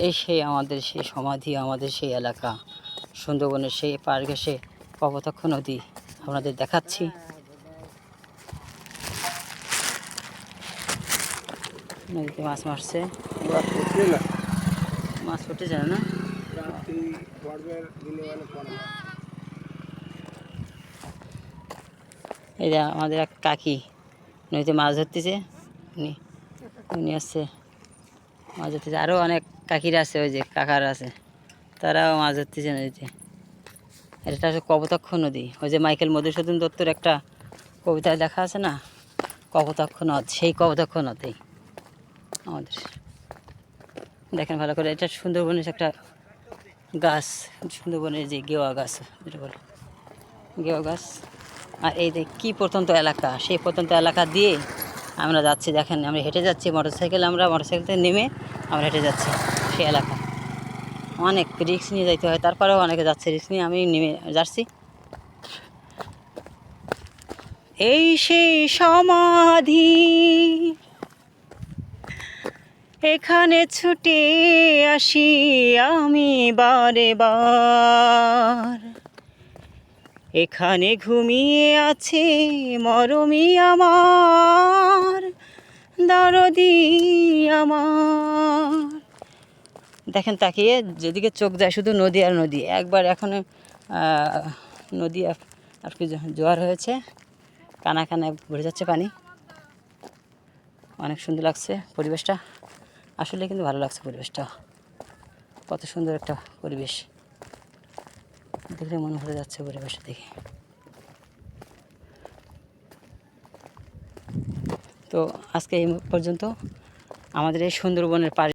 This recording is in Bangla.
এই সেই আমাদের সেই সমাধি, আমাদের সেই এলাকা সুন্দরবনের সেই পার ঘেঁষে কপোতাক্ষ নদী আপনাদের দেখাচ্ছি। নদীতে মাছ মারছে, মাছ উঠে যায় না। এই যে আমাদের এক কাকি নদীতে মাছ ধরতেছে, উনি আসছে মাছ ধরতেছে। আরও অনেক কাকিরা আছে, ওই যে কাকারা আছে, তারাও মাছ ধরতেছে নদীতে। এটা হচ্ছে কপোতাক্ষ নদী। ওই যে মাইকেল মধুসূদন দত্তর একটা কবিতায় লেখা আছে না, কপোতাক্ষ নদ, সেই কপোতাক্ষ নদেই আমাদের। দেখেন ভালো করে, এটা সুন্দরবনের একটা গাছ, সুন্দরবনের যে গেওয়া গাছ যেটা বলে, গেওয়া গাছ। আর এই যে কী প্রত্যন্ত এলাকা, সেই প্রত্যন্ত এলাকা দিয়ে আমরা যাচ্ছি। দেখেন আমরা হেঁটে যাচ্ছি, আমরা মোটরসাইকেল থেকে নেমে আমরা হেঁটে যাচ্ছি সেই এলাকা। অনেক রিস্ক নিয়ে যাইতে হয়, তারপরেও অনেকে যাচ্ছে রিস্ক নিয়ে, আমি নেমে যাচ্ছি। এই সেই সমাধি, এখানে ছুটে আসি আমি বারে বার। এখানে ঘুমিয়ে আছে মরমি আমার, দরদি আমার। দেখেন তাকিয়ে যেদিকে চোখ যায় শুধু নদী আর নদী। একবার এখন নদী আর কি জোয়ার হয়েছে, কানা কানায় ভরে যাচ্ছে পানি। অনেক সুন্দর লাগছে পরিবেশটা, আসলে কিন্তু ভালো লাগছে পরিবেশটা। কত সুন্দর একটা পরিবেশ, দেখলে মনে ভরে যাচ্ছে পরিবেশটা দেখে। তো আজকে এই পর্যন্ত আমাদের এই সুন্দরবনের পাড়ে